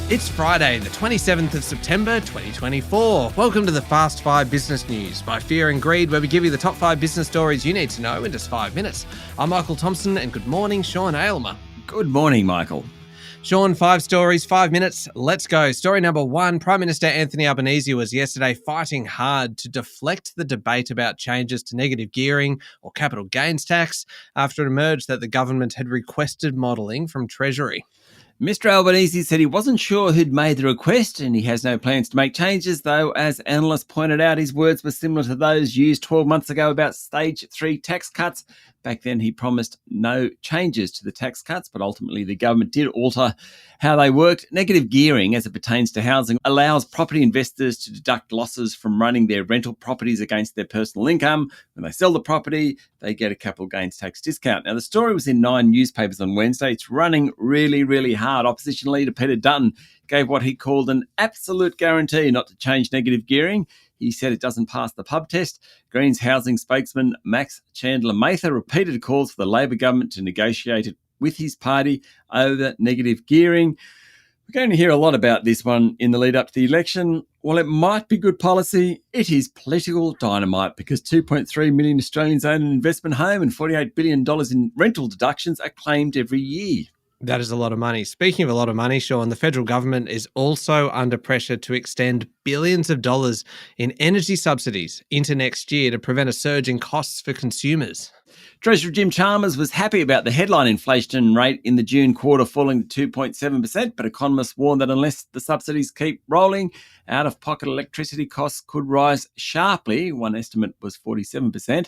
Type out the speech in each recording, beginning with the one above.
It's Friday, the 27th of September, 2024. Welcome to the Fast 5 Business News by Fear and Greed, where we give you the top 5 business stories you need to know in just 5 minutes. I'm Michael Thompson, and good morning, Sean Aylmer. Good morning, Michael. Sean, 5 stories, 5 minutes. Let's go. Story number 1. Prime Minister Anthony Albanese was yesterday fighting hard to deflect the debate about changes to negative gearing or capital gains tax after it emerged that the government had requested modelling from Treasury. Mr. Albanese said he wasn't sure who'd made the request and he has no plans to make changes, though, as analysts pointed out, his words were similar to those used 12 months ago about Stage 3 tax cuts. Back then, he promised no changes to the tax cuts, but ultimately the government did alter how they worked. Negative gearing, as it pertains to housing, allows property investors to deduct losses from running their rental properties against their personal income. When they sell the property, they get a capital gains tax discount. Now, the story was in 9 newspapers on Wednesday. It's running really hard. Opposition leader Peter Dutton gave what he called an absolute guarantee not to change negative gearing. He said it doesn't pass the pub test. Greens housing spokesman Max Chandler-Mather repeated calls for the Labor government to negotiate it with his party over negative gearing. We're going to hear a lot about this one in the lead up to the election. While it might be good policy, it is political dynamite because 2.3 million Australians own an investment home and $48 billion in rental deductions are claimed every year. That is a lot of money. Speaking of a lot of money, Sean, the federal government is also under pressure to extend billions of dollars in energy subsidies into next year to prevent a surge in costs for consumers. Treasurer Jim Chalmers was happy about the headline inflation rate in the June quarter falling to 2.7%, but economists warned that unless the subsidies keep rolling, out-of-pocket electricity costs could rise sharply. One estimate was 47%.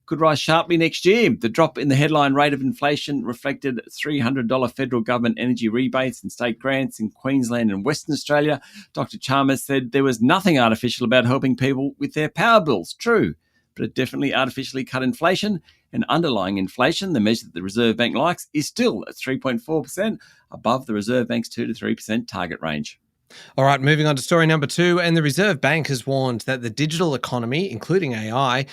Could rise sharply next year. The drop in the headline rate of inflation reflected $300 federal government energy rebates and state grants in Queensland and Western Australia. Dr. Chalmers said there was nothing artificial about helping people with their power bills. True, but it definitely artificially cut inflation. And underlying inflation, the measure that the Reserve Bank likes, is still at 3.4%, above the Reserve Bank's 2 to 3% target range. All right, moving on to story number 2. And the Reserve Bank has warned that the digital economy, including AI,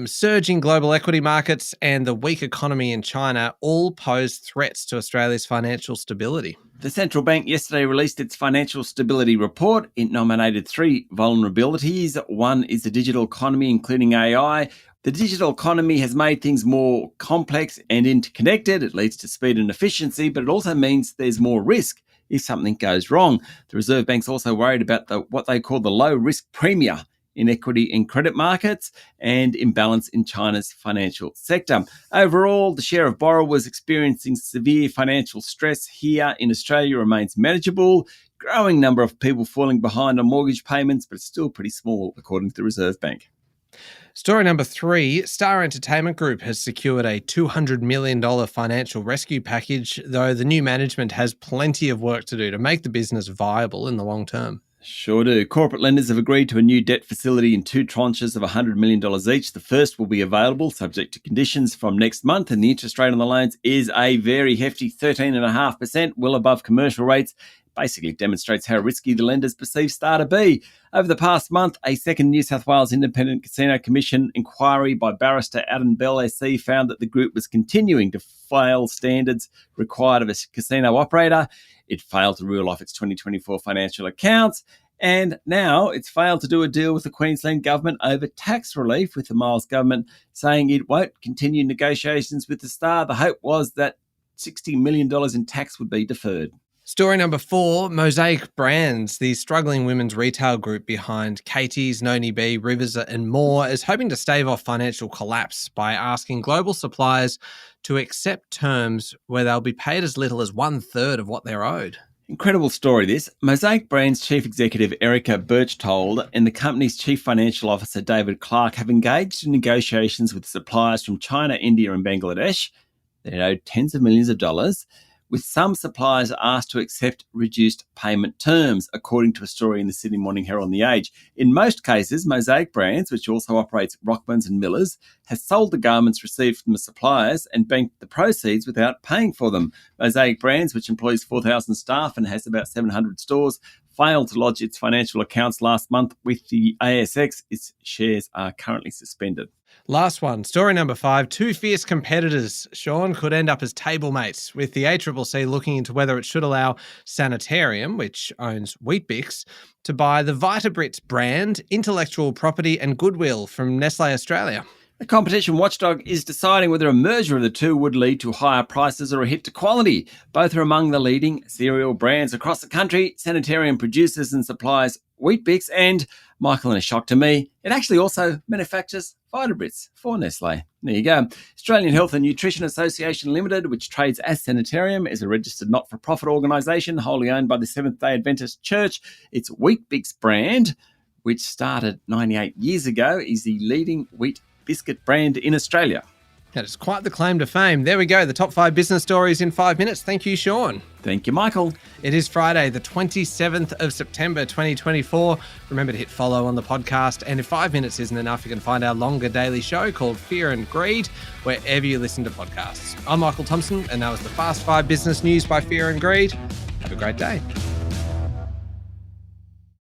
surging global equity markets and the weak economy in China all pose threats to Australia's financial stability. The central bank yesterday released its financial stability report. It nominated 3 vulnerabilities. One is the digital economy, including AI. The digital economy has made things more complex and interconnected. It leads to speed and efficiency, but it also means there's more risk if something goes wrong. The Reserve Bank's also worried about what they call the low-risk premia in equity and credit markets and imbalance in China's financial sector. Overall, the share of borrowers experiencing severe financial stress here in Australia remains manageable. Growing number of people falling behind on mortgage payments, but it's still pretty small, according to the Reserve Bank. Story number 3, Star Entertainment Group has secured a $200 million financial rescue package, though the new management has plenty of work to do to make the business viable in the long term. Sure do. Corporate lenders have agreed to a new debt facility in 2 tranches of $100 million each. The first will be available subject to conditions from next month, and the interest rate on the loans is a very hefty 13.5%, well above commercial rates. Basically demonstrates how risky the lenders perceive Star to be. Over the past month, a second New South Wales Independent Casino Commission inquiry by barrister Adam Bell SC found that the group was continuing to fail standards required of a casino operator. It failed to rule off its 2024 financial accounts, and now it's failed to do a deal with the Queensland government over tax relief, with the Miles government saying it won't continue negotiations with the Star. The hope was that $60 million in tax would be deferred. Story number 4, Mosaic Brands, the struggling women's retail group behind Katie's, Noni B, Rivers and more, is hoping to stave off financial collapse by asking global suppliers to accept terms where they'll be paid as little as 1/3 of what they're owed. Incredible story this. Mosaic Brands Chief Executive Erica Birchtold and the company's Chief Financial Officer David Clark have engaged in negotiations with suppliers from China, India and Bangladesh. They're owed tens of millions of dollars, with some suppliers asked to accept reduced payment terms, according to a story in the Sydney Morning Herald and The Age. In most cases, Mosaic Brands, which also operates Rockmans and Millers, has sold the garments received from the suppliers and banked the proceeds without paying for them. Mosaic Brands, which employs 4,000 staff and has about 700 stores, failed to lodge its financial accounts last month with the ASX. Its shares are currently suspended. Last one, story number 5. 2 fierce competitors, Sean, could end up as table mates, with the ACCC looking into whether it should allow Sanitarium, which owns Weet-Bix, to buy the Vita Brits brand, intellectual property and goodwill from Nestlé Australia. The competition watchdog is deciding whether a merger of the two would lead to higher prices or a hit to quality. Both are among the leading cereal brands across the country. Sanitarium produces and supplies Weet-Bix, and, Michael, in a shock to me, it actually also manufactures Vita Brits for Nestlé. There you go. Australian Health and Nutrition Association Limited, which trades as Sanitarium, is a registered not-for-profit organisation wholly owned by the Seventh-day Adventist Church. Its Weet-Bix brand, which started 98 years ago, is the leading wheat biscuit brand in Australia. That is quite the claim to fame. There we go, the top 5 business stories in 5 minutes. Thank you, Sean. Thank you, Michael. It is Friday, the 27th of September, 2024. Remember to hit follow on the podcast. And if 5 minutes isn't enough, you can find our longer daily show called Fear and Greed wherever you listen to podcasts. I'm Michael Thompson, and that was the Fast 5 business news by Fear and Greed. Have a great day.